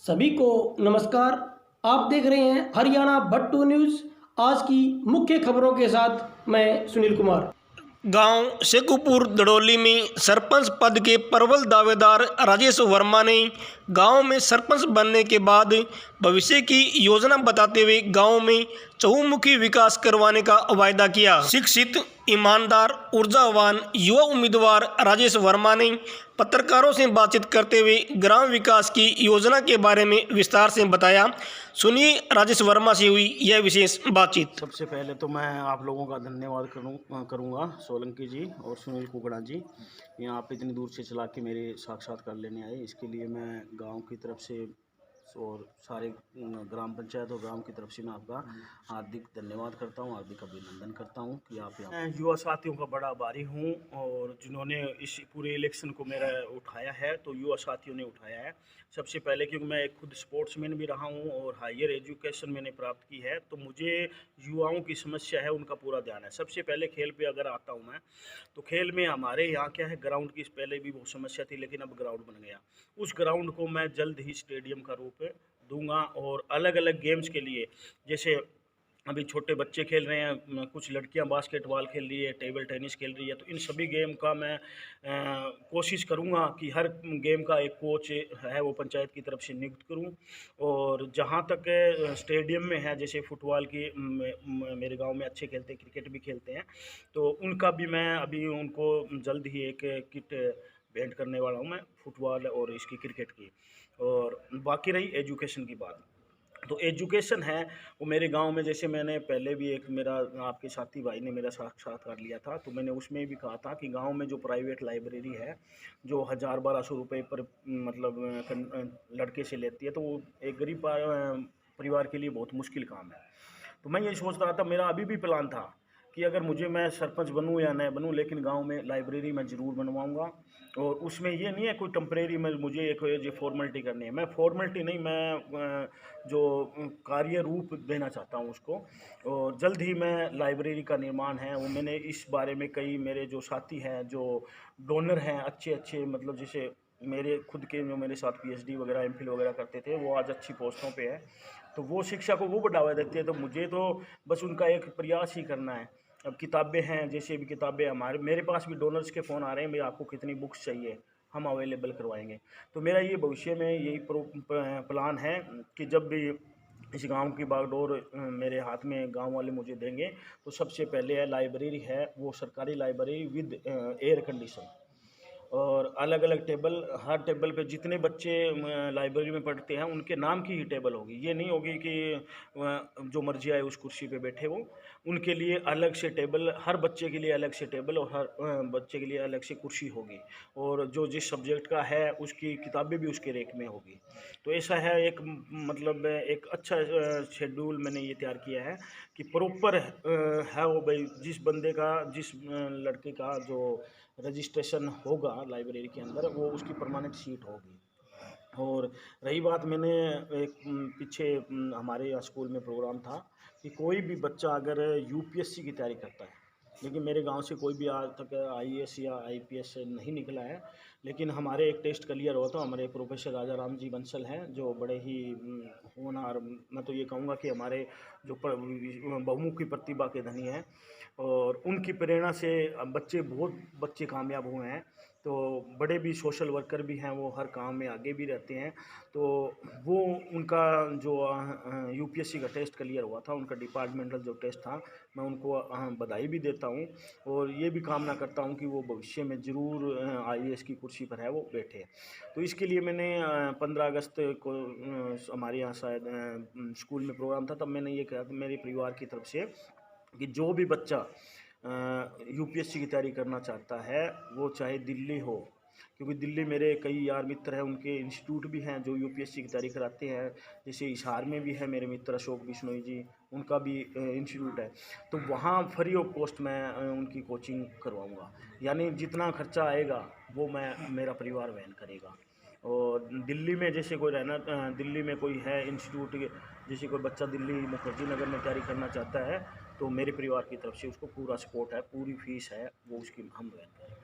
सभी को नमस्कार। आप देख रहे हैं हरियाणा भट्टू न्यूज़। आज की मुख्य खबरों के साथ मैं सुनील कुमार। गांव शेखुपुर दड़ोली में सरपंच पद के प्रबल दावेदार राजेश वर्मा ने गांव में सरपंच बनने के बाद भविष्य की योजना बताते हुए गांव में चहुमुखी विकास करवाने का वायदा किया। शिक्षित, ईमानदार, ऊर्जावान युवा उम्मीदवार राजेश वर्मा ने पत्रकारों से बातचीत करते हुए ग्राम विकास की योजना के बारे में विस्तार से बताया। सुनिए राजेश वर्मा से हुई यह विशेष बातचीत। सबसे पहले तो मैं आप लोगों का धन्यवाद करूँगा सोलंकी जी और सुनील कुकड़ा जी, यहाँ आप इतनी दूर से चला के मेरे साक्षात्कार लेने आए। इसके लिए मैं गांव की तरफ से और सारे ग्राम पंचायत और ग्राम की तरफ से मैं आपका हार्दिक धन्यवाद करता हूं, हार्दिक अभिनंदन करता हूं कि आप यहाँ। मैं युवा साथियों का बड़ा आभारी हूं और जिन्होंने इस पूरे इलेक्शन को मेरा उठाया है, तो युवा साथियों ने उठाया है सबसे पहले, क्योंकि मैं एक खुद स्पोर्ट्समैन भी रहा हूं और हायर एजुकेशन मैंने प्राप्त की है, तो मुझे युवाओं की समस्या है उनका पूरा ध्यान है। सबसे पहले खेल पे अगर आता हूँ मैं, तो खेल में हमारे यहाँ क्या है, ग्राउंड की पहले भी बहुत समस्या थी, लेकिन अब ग्राउंड बन गया। उस ग्राउंड को मैं जल्द ही स्टेडियम का रूप दूंगा और अलग अलग गेम्स के लिए, जैसे अभी छोटे बच्चे खेल रहे हैं, कुछ लड़कियां बास्केटबॉल खेल रही है, टेबल टेनिस खेल रही है, तो इन सभी गेम का मैं कोशिश करूंगा कि हर गेम का एक कोच है वो पंचायत की तरफ से नियुक्त करूं। और जहां तक स्टेडियम में है, जैसे फुटबॉल की मेरे गांव में अच्छे खेलते हैं, क्रिकेट भी खेलते हैं, तो उनका भी मैं अभी उनको जल्द ही एक किट भेंट करने वाला हूँ मैं, फुटबॉल और इसकी क्रिकेट की। और बाकी रही एजुकेशन की बात, तो एजुकेशन है वो मेरे गांव में, जैसे मैंने पहले भी एक मेरा आपके साथी भाई ने मेरा साक्षात्कार लिया था, तो मैंने उसमें भी कहा था कि गांव में जो प्राइवेट लाइब्रेरी है जो 1000-1200 रुपये पर मतलब लड़के से लेती है, तो वो एक गरीब परिवार के लिए बहुत मुश्किल काम है। तो मैं ये सोच रहा था, मेरा अभी भी प्लान था कि अगर मैं सरपंच बनूं या नहीं बनूं, लेकिन गांव में लाइब्रेरी मैं ज़रूर बनवाऊंगा। और उसमें ये नहीं है कोई टेम्परेरी में मुझे एक जो फॉर्मेलिटी करनी है, मैं फॉर्मेलिटी नहीं, मैं जो कार्य रूप देना चाहता हूं उसको। और जल्द ही मैं लाइब्रेरी का निर्माण है वो, मैंने इस बारे में कई मेरे जो साथी हैं, जो डोनर हैं अच्छे अच्छे, मतलब जैसे मेरे खुद के जो मेरे साथ पीएचडी वगैरह एमफिल वगैरह करते थे, वो आज अच्छी पोस्टों पे है, तो वो शिक्षा को वो बढ़ावा देते हैं, तो मुझे तो बस उनका एक प्रयास ही करना है। अब किताबें हैं, जैसे भी किताबें मेरे पास भी डोनर्स के फ़ोन आ रहे हैं, भाई आपको कितनी बुक्स चाहिए, हम अवेलेबल करवाएंगे। तो मेरा ये भविष्य में यही प्लान है कि जब भी इस गांव की बागडोर मेरे हाथ में गांव वाले मुझे देंगे, तो सबसे पहले है लाइब्रेरी है वो सरकारी लाइब्रेरी विद एयर कंडीशन, और अलग अलग टेबल, हर टेबल पे जितने बच्चे लाइब्रेरी में पढ़ते हैं उनके नाम की ही टेबल होगी। ये नहीं होगी कि जो मर्जी आए उस कुर्सी पे बैठे वो, उनके लिए अलग से टेबल, हर बच्चे के लिए अलग से टेबल और हर बच्चे के लिए अलग से कुर्सी होगी, और जो जिस सब्जेक्ट का है उसकी किताबें भी उसके रेक में होगी। तो ऐसा है एक मतलब एक अच्छा शेड्यूल मैंने ये तैयार किया है कि प्रॉपर है वो, भाई जिस बंदे का, जिस लड़के का जो रजिस्ट्रेशन होगा लाइब्रेरी के अंदर, वो उसकी परमानेंट सीट होगी। और रही बात, मैंने एक पीछे हमारे यहाँ स्कूल में प्रोग्राम था कि कोई भी बच्चा अगर यूपीएससी की तैयारी करता है, लेकिन मेरे गांव से कोई भी आज तक आईएएस या आईपीएस नहीं निकला है, लेकिन हमारे एक टेस्ट क्लियर हुआ था। हमारे प्रोफेसर राजा राम जी बंसल हैं, जो बड़े ही होनहार, मैं तो ये कहूँगा कि हमारे जो बहुमुखी प्रतिभा के धनी हैं, और उनकी प्रेरणा से बहुत बच्चे कामयाब हुए हैं। तो बड़े भी सोशल वर्कर भी हैं, वो हर काम में आगे भी रहते हैं। तो वो उनका जो यूपीएससी का टेस्ट क्लियर हुआ था, उनका डिपार्टमेंटल जो टेस्ट था, मैं उनको बधाई भी देता हूँ और ये भी कामना करता हूँ कि वो भविष्य में ज़रूर आईएएस की कुर्सी पर है वो बैठे। तो इसके लिए मैंने 15 अगस्त को हमारे यहाँ शायद स्कूल में प्रोग्राम था, तब मैंने ये कहा था मेरे परिवार की तरफ से कि जो भी बच्चा यूपीएससी की तैयारी करना चाहता है, वो चाहे दिल्ली हो, क्योंकि दिल्ली मेरे कई यार मित्र हैं, उनके इंस्टीट्यूट भी हैं जो यूपीएससी की तैयारी कराते हैं। जैसे हिसार में भी है मेरे मित्र अशोक बिश्नोई जी, उनका भी इंस्टीट्यूट है, तो वहाँ फ्री ऑफ कॉस्ट मैं उनकी कोचिंग करवाऊँगा। यानी जितना खर्चा आएगा वो मेरा परिवार वहन करेगा। और दिल्ली में जैसे कोई दिल्ली में कोई है इंस्टीट्यूट, जैसे कोई बच्चा दिल्ली मुखर्जी नगर में तैयारी करना चाहता है, तो मेरे परिवार की तरफ से उसको पूरा सपोर्ट है, पूरी फीस है वो उसकी हम वहन करेंगे।